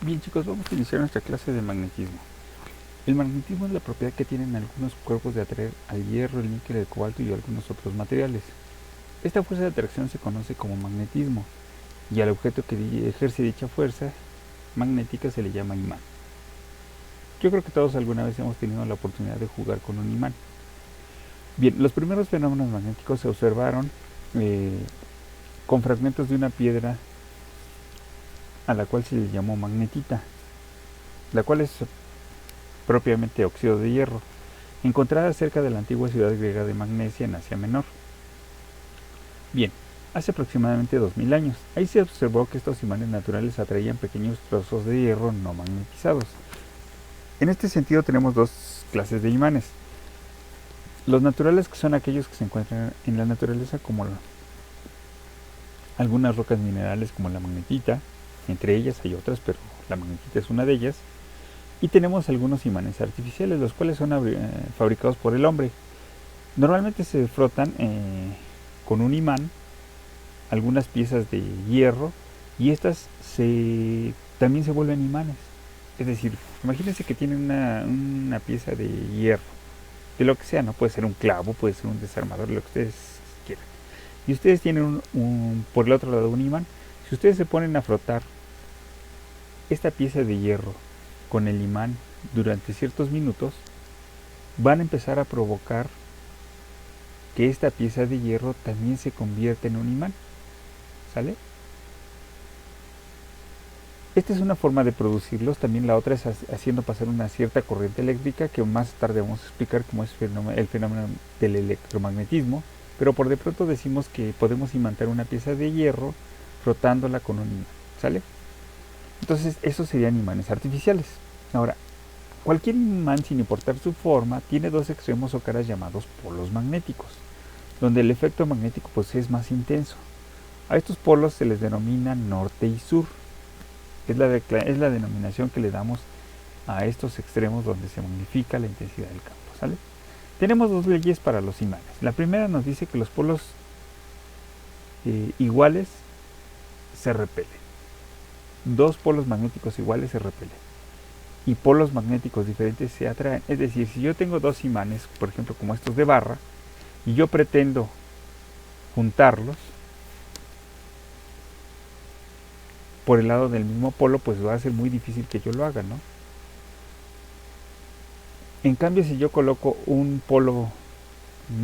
Bien chicos, vamos a iniciar nuestra clase de magnetismo. El magnetismo es la propiedad que tienen algunos cuerpos de atraer al hierro, el níquel, el cobalto y algunos otros materiales. Esta fuerza de atracción se conoce como magnetismo y al objeto que ejerce dicha fuerza magnética se le llama imán. Yo creo que todos alguna vez hemos tenido la oportunidad de jugar con un imán. Bien, los primeros fenómenos magnéticos se observaron con fragmentos de una piedra a la cual se le llamó magnetita, la cual es propiamente óxido de hierro, encontrada cerca de la antigua ciudad griega de Magnesia en Asia Menor. Bien, hace aproximadamente 2000 años, ahí se observó que estos imanes naturales atraían pequeños trozos de hierro no magnetizados. En este sentido tenemos dos clases de imanes. Los naturales, que son aquellos que se encuentran en la naturaleza, como algunas rocas minerales como la magnetita, entre ellas hay otras, pero la magnetita es una de ellas. Y tenemos algunos imanes artificiales, los cuales son fabricados por el hombre. Normalmente se frotan con un imán algunas piezas de hierro y estas también se vuelven imanes. Es decir, imagínense que tienen una pieza de hierro, de lo que sea, no puede ser un clavo, puede ser un desarmador, lo que ustedes quieran. Y ustedes tienen por el otro lado un imán. Si ustedes se ponen a frotar esta pieza de hierro con el imán durante ciertos minutos, van a empezar a provocar que esta pieza de hierro también se convierta en un imán. ¿Sale? Esta es una forma de producirlos. También la otra es haciendo pasar una cierta corriente eléctrica, que más tarde vamos a explicar cómo es el fenómeno del electromagnetismo. Pero por de pronto decimos que podemos imantar una pieza de hierro frotándola con un imán. ¿Sale? Entonces esos serían imanes artificiales. Ahora, cualquier imán, sin importar su forma, tiene dos extremos o caras llamados polos magnéticos, donde el efecto magnético pues es más intenso. A estos polos se les denomina norte y sur. Es la denominación que le damos a estos extremos donde se magnifica la intensidad del campo. ¿Sale? Tenemos dos leyes para los imanes. La primera nos dice que los polos iguales se repelen. Dos polos magnéticos iguales se repelen. Y polos magnéticos diferentes se atraen. Es decir, si yo tengo dos imanes, por ejemplo como estos de barra, y yo pretendo juntarlos por el lado del mismo polo, pues va a ser muy difícil que yo lo haga, ¿no? En cambio, si yo coloco un polo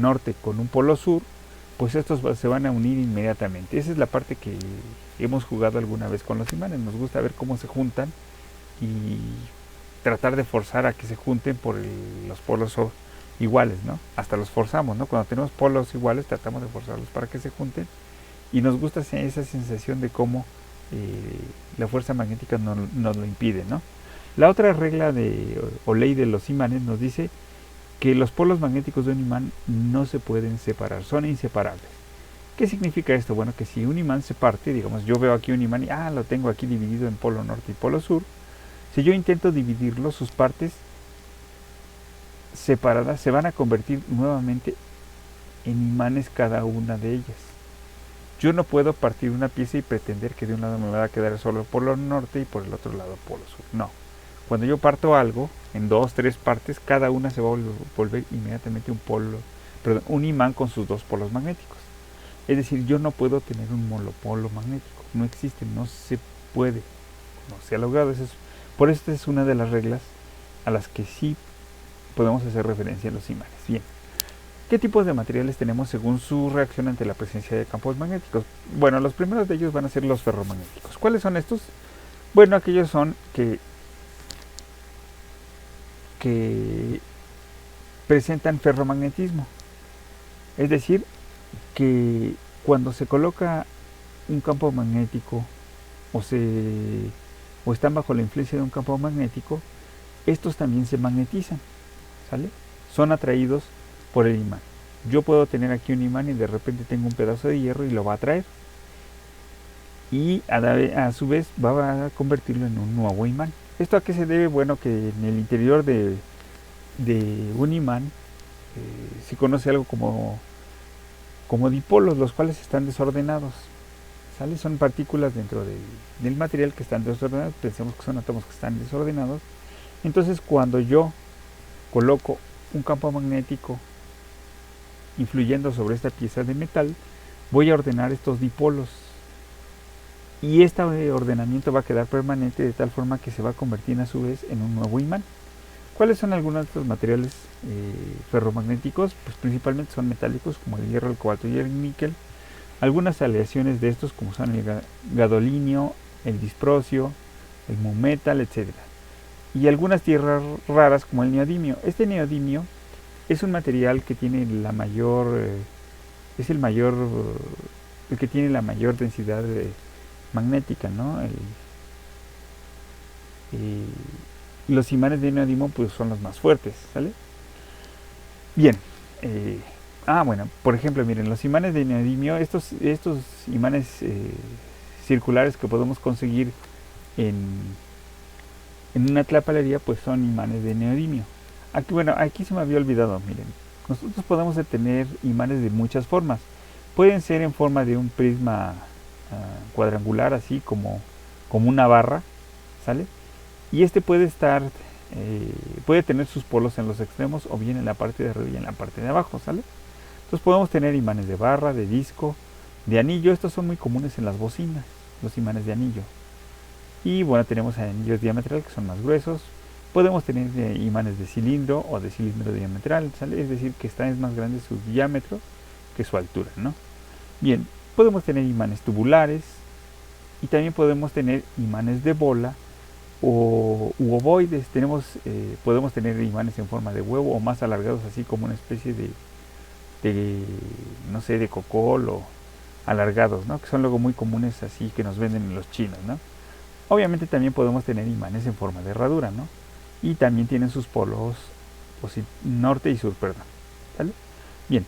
norte con un polo sur, pues estos se van a unir inmediatamente. Esa es la parte que hemos jugado alguna vez con los imanes. Nos gusta ver cómo se juntan y tratar de forzar a que se junten por los polos iguales, ¿no? Hasta los forzamos, ¿no? Cuando tenemos polos iguales tratamos de forzarlos para que se junten y nos gusta esa sensación de cómo la fuerza magnética nos lo impide, ¿no? La otra regla o ley de los imanes nos dice que los polos magnéticos de un imán no se pueden separar, son inseparables. ¿Qué significa esto? Bueno, que si un imán se parte, digamos, yo veo aquí un imán y lo tengo aquí dividido en polo norte y polo sur, si yo intento dividirlo, sus partes separadas se van a convertir nuevamente en imanes cada una de ellas. Yo no puedo partir una pieza y pretender que de un lado me va a quedar solo polo norte y por el otro lado polo sur. No. Cuando yo parto algo en 2, 3 partes, cada una se va a volver inmediatamente un imán con sus dos polos magnéticos. Es decir, yo no puedo tener un monopolo magnético. No existe, no se puede. No se ha logrado. Por esta es una de las reglas a las que sí podemos hacer referencia en los imanes. Bien. ¿Qué tipos de materiales tenemos según su reacción ante la presencia de campos magnéticos? Bueno, los primeros de ellos van a ser los ferromagnéticos. ¿Cuáles son estos? Bueno, aquellos son que presentan ferromagnetismo. Es decir, que cuando se coloca un campo magnético o están bajo la influencia de un campo magnético, estos también se magnetizan, ¿sale? Son atraídos por el imán. Yo puedo tener aquí un imán y de repente tengo un pedazo de hierro y lo va a atraer. Y a su vez va a convertirlo en un nuevo imán. ¿Esto a qué se debe? Bueno, que en el interior de un imán se conoce algo como dipolos, los cuales están desordenados. ¿sale? Son partículas dentro del material que están desordenadas. Pensemos que son átomos que están desordenados. Entonces, cuando yo coloco un campo magnético influyendo sobre esta pieza de metal, voy a ordenar estos dipolos. Y este ordenamiento va a quedar permanente de tal forma que se va a convertir a su vez en un nuevo imán. ¿Cuáles son algunos de estos materiales ferromagnéticos? Pues principalmente son metálicos como el hierro, el cobalto y el níquel. Algunas aleaciones de estos como son el gadolinio, el disprosio, el mumetal, etc. Y algunas tierras raras como el neodimio. Este neodimio es un material que tiene la mayor, es el que tiene la mayor densidad magnética, ¿no? Los imanes de neodimio pues son los más fuertes, ¿sale? Bien, bueno, por ejemplo, miren, los imanes de neodimio, estos imanes circulares que podemos conseguir en una tlapalería, pues son imanes de neodimio. Aquí, bueno, aquí se me había olvidado, miren, nosotros podemos tener imanes de muchas formas. Pueden ser en forma de un prisma cuadrangular, así como una barra, ¿sale? Y este puede estar, puede tener sus polos en los extremos o bien en la parte de arriba y en la parte de abajo, ¿sale? Entonces podemos tener imanes de barra, de disco, de anillo. Estos son muy comunes en las bocinas, los imanes de anillo. Y bueno, tenemos anillos diametral que son más gruesos. Podemos tener imanes de cilindro o de cilindro diametral, ¿sale? Es decir, que es más grande su diámetro que su altura, ¿no? Bien, podemos tener imanes tubulares y también podemos tener imanes de bola u ovoides. Podemos tener imanes en forma de huevo o más alargados, así como una especie no sé, de cocol o alargados, ¿no? Que son luego muy comunes así que nos venden en los chinos, ¿no? Obviamente también podemos tener imanes en forma de herradura, ¿no? Y también tienen sus polos norte y sur, perdón, ¿vale? Bien,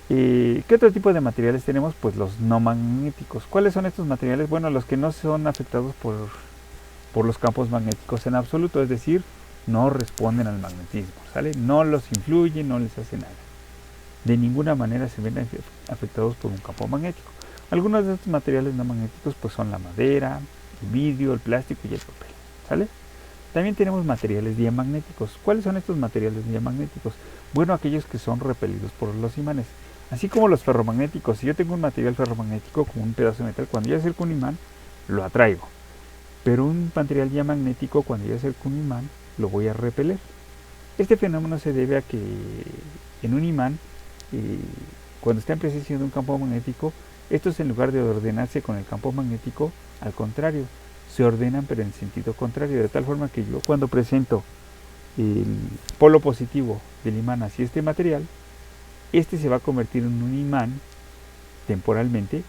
¿qué otro tipo de materiales tenemos? Pues los no magnéticos. ¿Cuáles son estos materiales? Bueno, los que no son afectados por los campos magnéticos en absoluto, es decir, no responden al magnetismo, ¿sale? No los influye, no les hace nada. De ninguna manera se ven afectados por un campo magnético. Algunos de estos materiales no magnéticos pues son la madera, el vidrio, el plástico y el papel, ¿sale? También tenemos materiales diamagnéticos. ¿Cuáles son estos materiales diamagnéticos? Bueno, aquellos que son repelidos por los imanes. Así como los ferromagnéticos, si yo tengo un material ferromagnético como un pedazo de metal, cuando yo acerco un imán, lo atraigo. Pero un material diamagnético, cuando yo acerco un imán, lo voy a repeler. Este fenómeno se debe a que en un imán, cuando está en presencia de un campo magnético, estos en lugar de ordenarse con el campo magnético, al contrario, se ordenan pero en sentido contrario, de tal forma que yo cuando presento el polo positivo del imán hacia este material, este se va a convertir en un imán temporalmente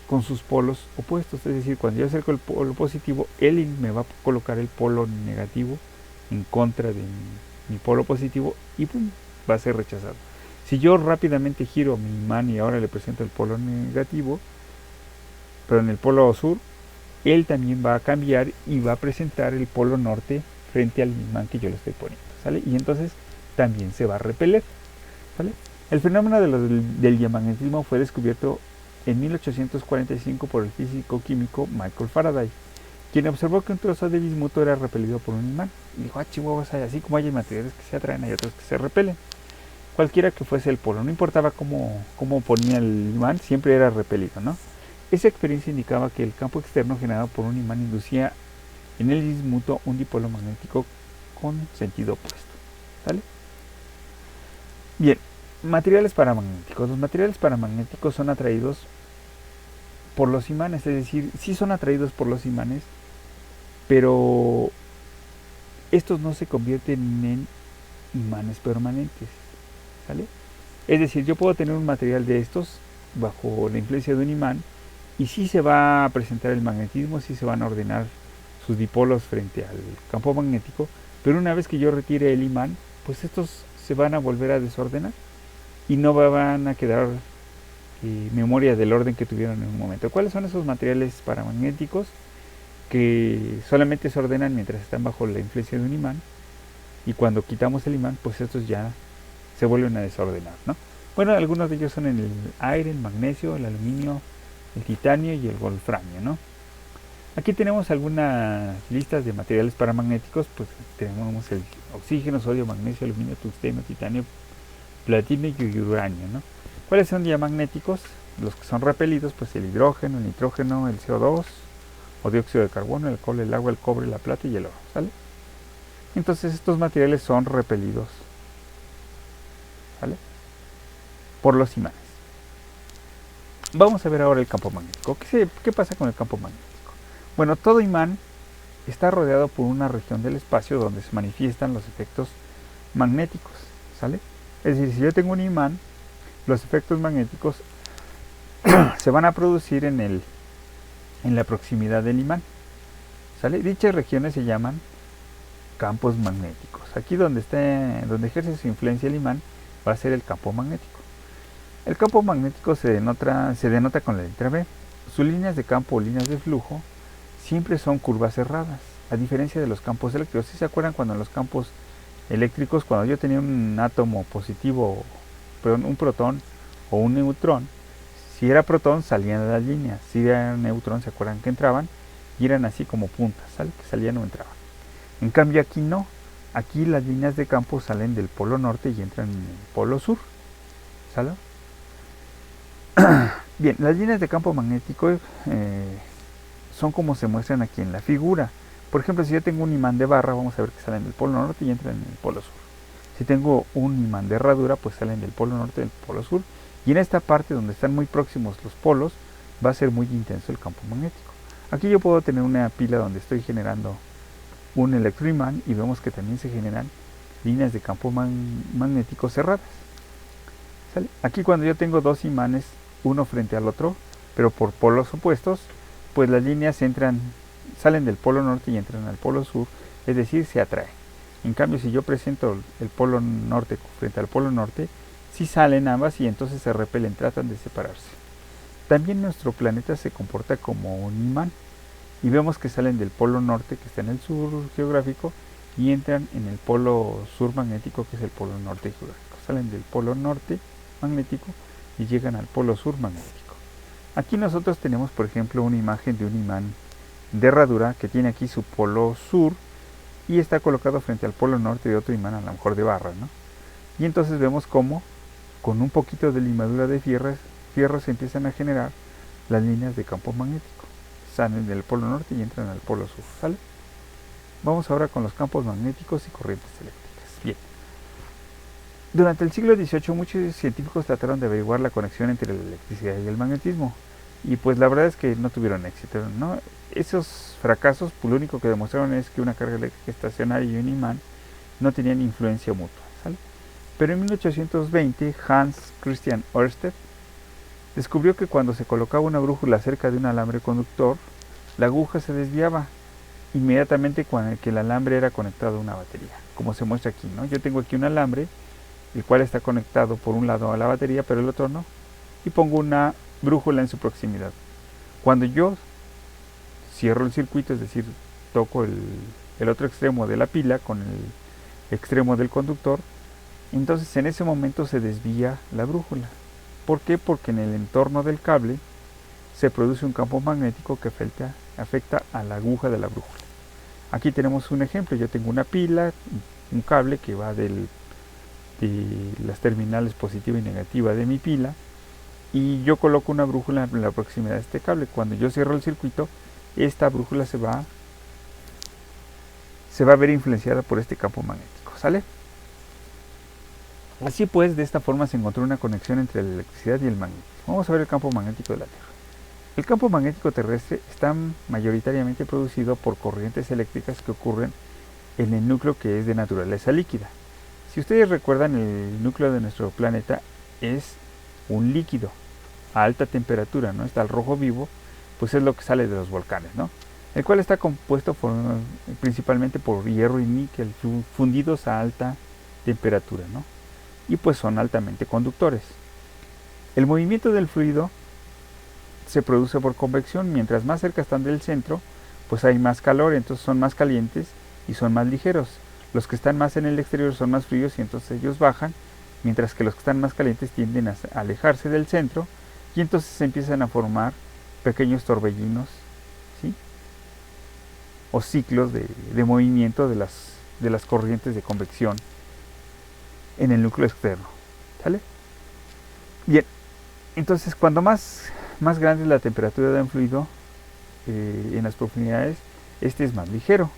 con sus polos opuestos. Es decir, cuando yo acerco el polo positivo, él me va a colocar el polo negativo en contra de mi polo positivo y ¡pum!, va a ser rechazado. Si yo rápidamente giro mi imán y ahora le presento el polo negativo, pero en el polo sur, él también va a cambiar y va a presentar el polo norte frente al imán que yo le estoy poniendo, ¿sale? Y entonces también se va a repeler, ¿sale? El fenómeno del diamagnetismo fue descubierto en 1845 por el físico químico Michael Faraday, quien observó que un trozo de bismuto era repelido por un imán. Y dijo, chihuahuas, así como hay materiales que se atraen, hay otros que se repelen. Cualquiera que fuese el polo, no importaba cómo ponía el imán, siempre era repelido, ¿no? Esa experiencia indicaba que el campo externo generado por un imán inducía en el bismuto un dipolo magnético con sentido opuesto, ¿vale? Bien, materiales paramagnéticos. Los materiales paramagnéticos son atraídos por los imanes, es decir, sí son atraídos por los imanes, pero estos no se convierten en imanes permanentes, ¿vale? Es decir, yo puedo tener un material de estos bajo la influencia de un imán y sí se va a presentar el magnetismo, sí se van a ordenar sus dipolos frente al campo magnético, pero una vez que yo retire el imán, pues estos se van a volver a desordenar y no van a quedar memoria del orden que tuvieron en un momento. ¿Cuáles son esos materiales paramagnéticos que solamente se ordenan mientras están bajo la influencia de un imán y cuando quitamos el imán, pues estos ya se vuelven a desordenar, ¿no? Bueno, algunos de ellos son el aire, el magnesio, el aluminio, el titanio y el wolframio, ¿no? Aquí tenemos algunas listas de materiales paramagnéticos, pues tenemos el oxígeno, sodio, magnesio, aluminio, tungsteno, titanio, platino y uranio, ¿no? ¿Cuáles son diamagnéticos? Los que son repelidos, pues el hidrógeno, el nitrógeno, el CO2 o dióxido de carbono, el alcohol, el agua, el cobre, la plata y el oro, ¿sale? Entonces estos materiales son repelidos, ¿sale? Por los imanes. Vamos a ver ahora el campo magnético. ¿Qué pasa con el campo magnético? Bueno, todo imán está rodeado por una región del espacio donde se manifiestan los efectos magnéticos, ¿sale? Es decir, si yo tengo un imán, los efectos magnéticos se van a producir en la proximidad del imán, ¿sale? Dichas regiones se llaman campos magnéticos. Aquí donde ejerce su influencia el imán va a ser el campo magnético. El campo magnético se denota con la letra B. Sus líneas de campo o líneas de flujo siempre son curvas cerradas, a diferencia de los campos eléctricos. ¿Sí se acuerdan cuando en los campos eléctricos, cuando yo tenía un átomo positivo, perdón, un protón o un neutrón, si era protón salían de las líneas, si era neutrón, ¿se acuerdan que entraban? Y eran así como puntas, ¿sale? Que salían o entraban. En cambio aquí no, aquí las líneas de campo salen del polo norte y entran en el polo sur, ¿sale? Bien, las líneas de campo magnético son como se muestran aquí en la figura. Por ejemplo, si yo tengo un imán de barra, vamos a ver que salen del polo norte y entran en el polo sur. Si tengo un imán de herradura, pues salen del polo norte y del polo sur. Y en esta parte donde están muy próximos los polos, va a ser muy intenso el campo magnético. Aquí yo puedo tener una pila donde estoy generando un electroimán y vemos que también se generan líneas de campo magnético cerradas, ¿sale? Aquí cuando yo tengo dos imanes, uno frente al otro, pero por polos opuestos, pues las líneas salen del polo norte y entran al polo sur, es decir, se atraen. En cambio, si yo presento el polo norte frente al polo norte, sí salen ambas y entonces se repelen, tratan de separarse. También nuestro planeta se comporta como un imán y vemos que salen del polo norte, que está en el sur geográfico, y entran en el polo sur magnético, que es el polo norte geográfico. Salen del polo norte magnético y llegan al polo sur magnético. Aquí nosotros tenemos, por ejemplo, una imagen de un imán de herradura que tiene aquí su polo sur y está colocado frente al polo norte de otro imán, a lo mejor de barra, ¿no? Y entonces vemos cómo con un poquito de limadura de fierros se empiezan a generar las líneas de campo magnético. Salen del polo norte y entran al polo sur, ¿sale? Vamos ahora con los campos magnéticos y corrientes eléctricas. Bien. Durante el siglo XVIII muchos científicos trataron de averiguar la conexión entre la electricidad y el magnetismo. Y pues la verdad es que no tuvieron éxito, ¿no? Esos fracasos, pues, lo único que demostraron es que una carga eléctrica estacionaria y un imán no tenían influencia mutua, ¿sale? Pero en 1820 Hans Christian Ørsted descubrió que cuando se colocaba una brújula cerca de un alambre conductor, la aguja se desviaba inmediatamente cuando el alambre era conectado a una batería, como se muestra aquí, ¿no? Yo tengo aquí un alambre, el cual está conectado por un lado a la batería, pero el otro no, y pongo una brújula en su proximidad. Cuando yo cierro el circuito, es decir, toco el otro extremo de la pila con el extremo del conductor, entonces en ese momento se desvía la brújula. ¿Por qué? Porque en el entorno del cable se produce un campo magnético que afecta a la aguja de la brújula. Aquí tenemos un ejemplo. Yo tengo una pila, un cable que va de las terminales positiva y negativa de mi pila, y yo coloco una brújula en la proximidad de este cable. Cuando yo cierro el circuito, esta brújula se va a ver influenciada por este campo magnético, ¿sale? Así pues, de esta forma se encontró una conexión entre la electricidad y el magnetismo. Vamos a ver el campo magnético de la Tierra. El campo magnético terrestre está mayoritariamente producido por corrientes eléctricas que ocurren en el núcleo, que es de naturaleza líquida. Si ustedes recuerdan, el núcleo de nuestro planeta es un líquido a alta temperatura, ¿no? Está el rojo vivo, pues es lo que sale de los volcanes, ¿no? El cual está compuesto principalmente por hierro y níquel fundidos a alta temperatura, ¿no? Y pues son altamente conductores. El movimiento del fluido se produce por convección. Mientras más cerca están del centro, pues hay más calor, entonces son más calientes y son más ligeros. Los que están más en el exterior son más fríos y entonces ellos bajan mientras que los que están más calientes tienden a alejarse del centro y entonces se empiezan a formar pequeños torbellinos, ¿sí? O ciclos de movimiento de las corrientes de convección en el núcleo externo, ¿sale? Bien, entonces cuando más grande es la temperatura de un fluido en las profundidades, este es más ligero.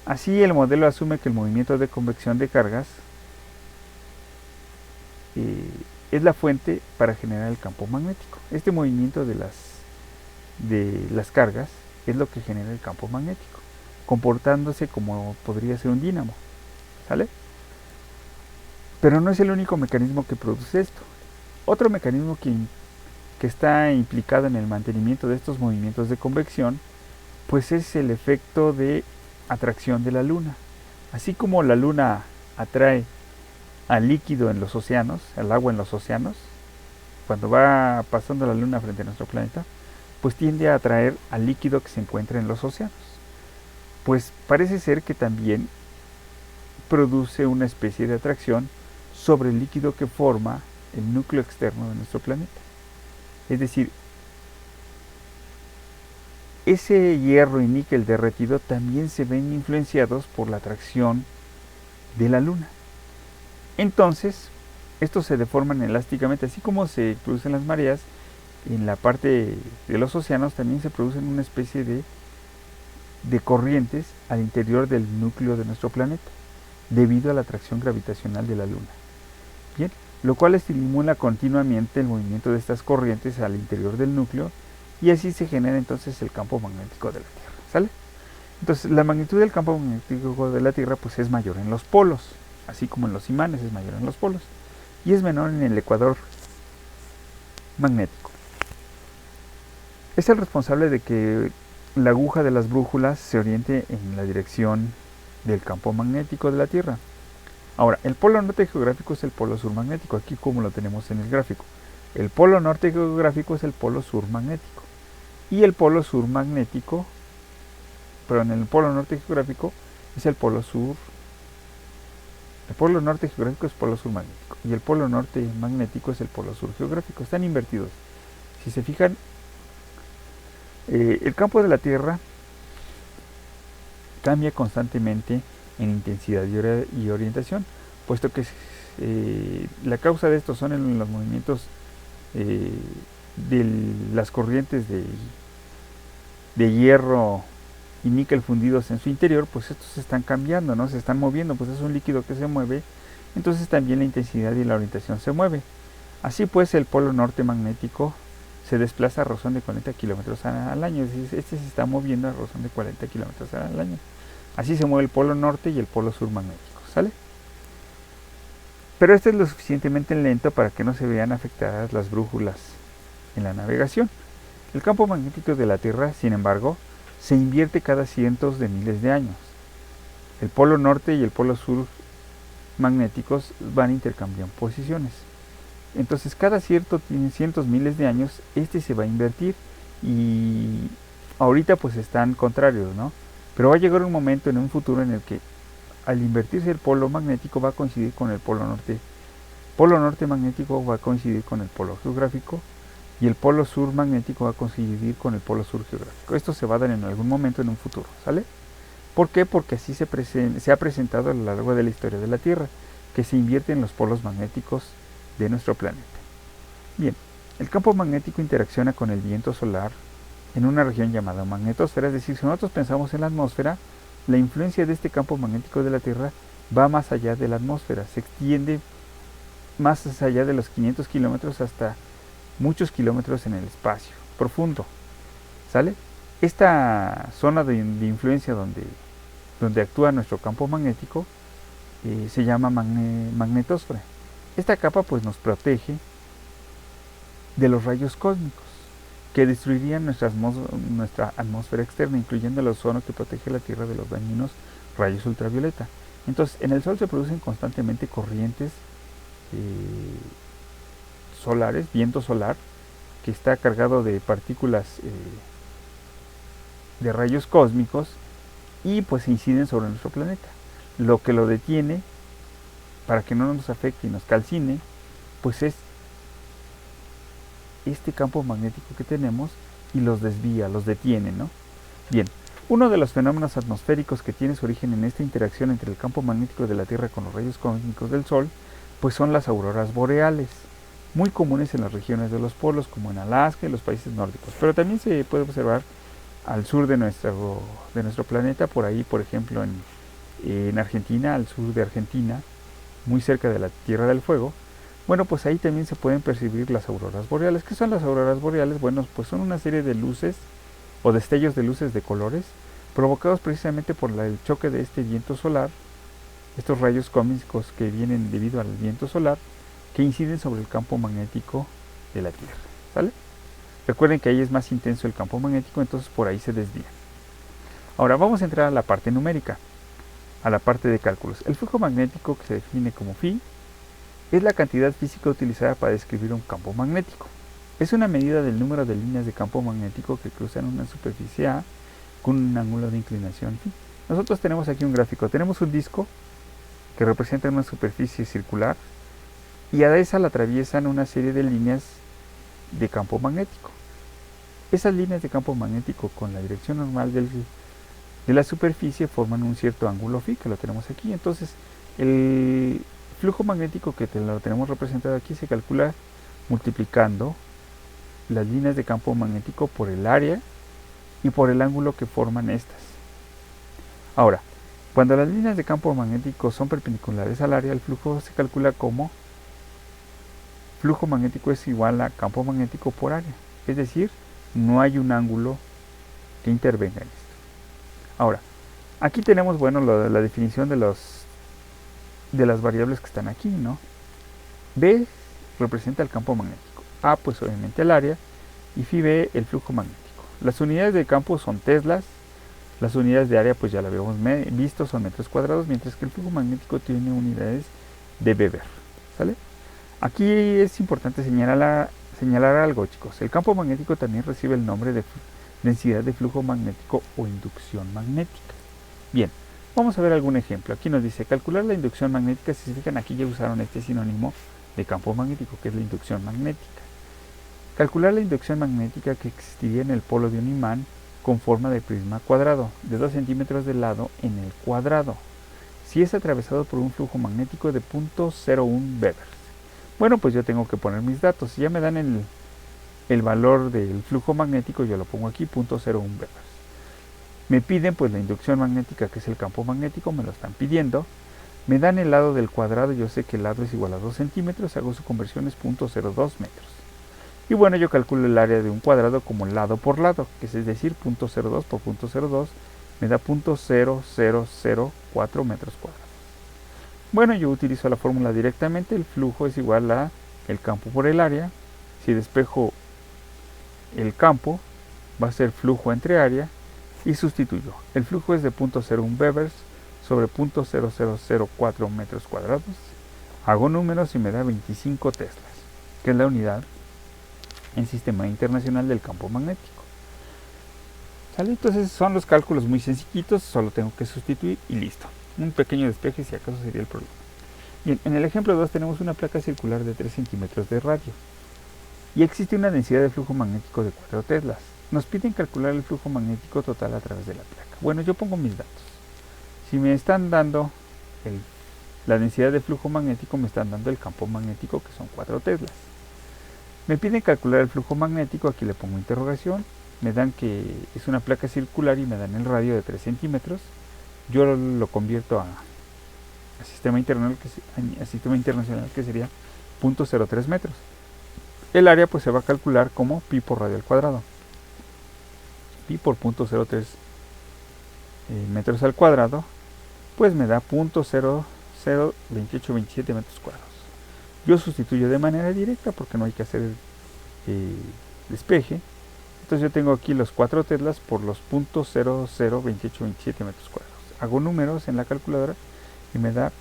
Así el modelo asume que el movimiento de convección de cargas es la fuente para generar el campo magnético. Este movimiento de las cargas es lo que genera el campo magnético, comportándose como podría ser un dínamo, ¿sale? Pero no es el único mecanismo que produce esto. Otro mecanismo que está implicado en el mantenimiento de estos movimientos de convección, pues es el efecto de atracción de la Luna. Así como la Luna atrae al líquido en los océanos, al agua en los océanos, cuando va pasando la Luna frente a nuestro planeta, pues tiende a atraer al líquido que se encuentra en los océanos. Pues parece ser que también produce una especie de atracción sobre el líquido que forma el núcleo externo de nuestro planeta. Es decir, ese hierro y níquel derretido también se ven influenciados por la atracción de la Luna. Entonces, estos se deforman elásticamente, así como se producen las mareas, en la parte de los océanos también se producen una especie de corrientes al interior del núcleo de nuestro planeta, debido a la atracción gravitacional de la Luna. Bien, lo cual estimula continuamente el movimiento de estas corrientes al interior del núcleo y así se genera entonces el campo magnético de la Tierra, ¿sale? Entonces la magnitud del campo magnético de la Tierra pues es mayor en los polos, así como en los imanes es mayor en los polos, y es menor en el ecuador magnético. Es el responsable de que la aguja de las brújulas se oriente en la dirección del campo magnético de la Tierra. Ahora, el polo norte geográfico es el polo sur magnético, aquí como lo tenemos en el gráfico. El polo norte geográfico es el polo sur magnético. Y el polo sur magnético, perdón, el polo norte geográfico es el polo sur. El polo norte geográfico es el polo sur magnético. Y el polo norte magnético es el polo sur geográfico. Están invertidos. Si se fijan, el campo de la Tierra cambia constantemente en intensidad y orientación, puesto que la causa de esto son los movimientos de las corrientes de hierro y níquel fundidos en su interior, pues estos se están cambiando, ¿no? Se están moviendo, pues es un líquido que se mueve, entonces también la intensidad y la orientación se mueve. Así pues, el polo norte magnético se desplaza a razón de 40 kilómetros al año, es decir, este se está moviendo a razón de 40 kilómetros al año. Así se mueve el polo norte y el polo sur magnético, ¿sale? Pero este es lo suficientemente lento para que no se vean afectadas las brújulas en la navegación. El campo magnético de la Tierra, sin embargo, se invierte cada cientos de miles de años. El polo norte y el polo sur magnéticos van intercambiando posiciones. Entonces, cada cientos miles de años, este se va a invertir y ahorita pues están contrarios, ¿no? Pero va a llegar un momento en un futuro en el que al invertirse el polo magnético va a coincidir con el polo norte. Polo norte magnético va a coincidir con el polo geográfico y el polo sur magnético va a coincidir con el polo sur geográfico. Esto se va a dar en algún momento en un futuro, ¿sale? ¿Por qué? Porque así se ha presentado a lo largo de la historia de la Tierra, que se invierten los polos magnéticos de nuestro planeta. Bien, el campo magnético interacciona con el viento solar en una región llamada magnetosfera, es decir, si nosotros pensamos en la atmósfera, la influencia de este campo magnético de la Tierra va más allá de la atmósfera, se extiende más allá de los 500 kilómetros hasta muchos kilómetros en el espacio profundo, ¿sale? Esta zona de influencia donde actúa nuestro campo magnético se llama magnetosfera. Esta capa pues nos protege de los rayos cósmicos que destruirían nuestra atmósfera externa, incluyendo el ozono que protege la Tierra de los dañinos rayos ultravioleta. Entonces, en el Sol se producen constantemente corrientes solares, viento solar, que está cargado de partículas de rayos cósmicos y pues inciden sobre nuestro planeta. Lo que lo detiene para que no nos afecte y nos calcine, pues es este campo magnético que tenemos y los desvía, los detiene, ¿no? Bien, uno de los fenómenos atmosféricos que tiene su origen en esta interacción entre el campo magnético de la Tierra con los rayos cósmicos del Sol, pues son las auroras boreales, muy comunes en las regiones de los polos, como en Alaska y los países nórdicos, pero también se puede observar al sur de nuestro planeta, por ahí, por ejemplo, en Argentina, al sur de Argentina, muy cerca de la Tierra del Fuego. Bueno, pues ahí también se pueden percibir las auroras boreales. ¿Qué son las auroras boreales? Bueno, pues son una serie de luces o destellos de luces de colores provocados precisamente por el choque de este viento solar, estos rayos cósmicos que vienen debido al viento solar, que inciden sobre el campo magnético de la Tierra, ¿sale? Recuerden que ahí es más intenso el campo magnético, entonces por ahí se desvían. Ahora vamos a entrar a la parte numérica, a la parte de cálculos. El flujo magnético, que se define como phi, es la cantidad física utilizada para describir un campo magnético. Es una medida del número de líneas de campo magnético que cruzan una superficie A con un ángulo de inclinación phi. Nosotros tenemos aquí un gráfico, tenemos un disco que representa una superficie circular y a esa la atraviesan una serie de líneas de campo magnético. Esas líneas de campo magnético con la dirección normal de la superficie forman un cierto ángulo phi, que lo tenemos aquí. Entonces el flujo magnético que lo tenemos representado aquí se calcula multiplicando las líneas de campo magnético por el área y por el ángulo que forman estas. Ahora, cuando las líneas de campo magnético son perpendiculares al área, el flujo se calcula como flujo magnético es igual a campo magnético por área, es decir, no hay un ángulo que intervenga en esto. Ahora, aquí tenemos, bueno, la definición de las variables que están aquí, ¿no? B representa el campo magnético, A pues obviamente el área y phi B el flujo magnético. Las unidades de campo son teslas, las unidades de área pues ya la habíamos visto, son metros cuadrados, mientras que el flujo magnético tiene unidades de Weber, ¿sale? Aquí es importante señalar algo, chicos. El campo magnético también recibe el nombre de densidad de flujo magnético o inducción magnética. Bien, vamos a ver algún ejemplo. Aquí nos dice calcular la inducción magnética. Si se fijan, aquí ya usaron este sinónimo de campo magnético, que es la inducción magnética. Calcular la inducción magnética que existiría en el polo de un imán con forma de prisma cuadrado, de 2 centímetros de lado en el cuadrado, si es atravesado por un flujo magnético de 0.01 Weber. Bueno, pues yo tengo que poner mis datos. Si ya me dan el valor del flujo magnético, yo lo pongo aquí, 0.01 Weber. Me piden pues la inducción magnética, que es el campo magnético, me lo están pidiendo. Me dan el lado del cuadrado, yo sé que el lado es igual a 2 centímetros, hago su conversión, es 0.02 metros. Y bueno, yo calculo el área de un cuadrado como lado por lado, que es decir, 0.02 por 0.02 me da 0.0004 metros cuadrados. Bueno, yo utilizo la fórmula directamente, el flujo es igual a el campo por el área. Si despejo el campo, va a ser flujo entre área y sustituyo. El flujo es de 0.01 Weber sobre 0.0004 metros cuadrados. Hago números y me da 25 teslas, que es la unidad en Sistema Internacional del Campo Magnético. ¿Sale? Entonces son los cálculos muy sencillitos, solo tengo que sustituir y listo. Un pequeño despeje si acaso sería el problema. Bien, en el ejemplo 2 tenemos una placa circular de 3 centímetros de radio y existe una densidad de flujo magnético de 4 teslas. Nos piden calcular el flujo magnético total a través de la placa. Bueno, yo pongo mis datos. Si me están dando la densidad de flujo magnético, me están dando el campo magnético, que son 4 teslas. Me piden calcular el flujo magnético, aquí le pongo interrogación, me dan que es una placa circular y me dan el radio de 3 centímetros. Yo lo convierto a sistema internacional, que sería 0.03 metros. El área pues se va a calcular como pi por radio al cuadrado. Pi por 0.03 metros al cuadrado, pues me da 0.002827 metros cuadrados. Yo sustituyo de manera directa porque no hay que hacer despeje. Entonces yo tengo aquí los 4 teslas por los 0.002827 metros cuadrados. Hago números en la calculadora y me da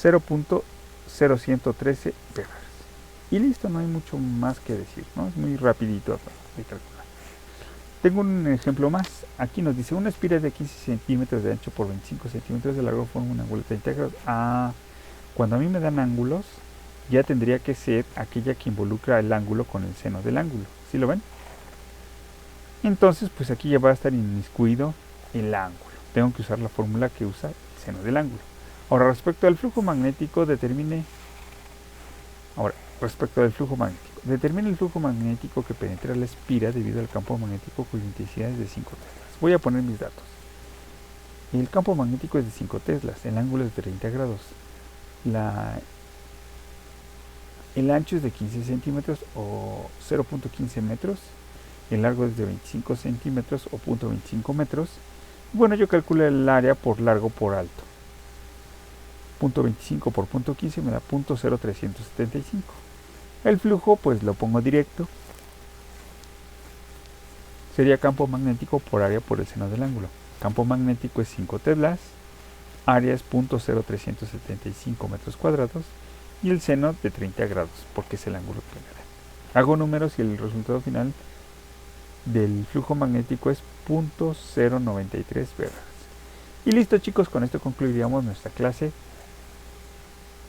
0.0113 Weber. Y listo, no hay mucho más que decir, ¿no? Es muy rapidito de calcular. Tengo un ejemplo más. Aquí nos dice una espira de 15 centímetros de ancho por 25 centímetros de largo forma un ángulo de 30 grados. cuando a mí me dan ángulos, ya tendría que ser aquella que involucra el ángulo con el seno del ángulo. ¿Sí lo ven? Entonces, pues aquí ya va a estar inmiscuido el ángulo. Tengo que usar la fórmula que usa el seno del ángulo. Ahora, respecto del flujo magnético, determine el flujo magnético que penetra la espira debido al campo magnético cuya intensidad es de 5 teslas. Voy a poner mis datos. El campo magnético es de 5 teslas, el ángulo es de 30 grados. El ancho es de 15 centímetros o 0.15 metros. El largo es de 25 centímetros o 0.25 metros. Bueno, yo calculo el área por largo por alto. 0.25 por 0.15 me da 0.0375. El flujo pues lo pongo directo. Sería campo magnético por área por el seno del ángulo. Campo magnético es 5 teslas. Área es 0.0375 metros cuadrados. Y el seno de 30 grados, porque es el ángulo que me da. Hago números y el resultado final del flujo magnético es 0.093 Vg. Y listo, chicos, con esto concluiríamos nuestra clase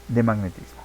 de magnetismo.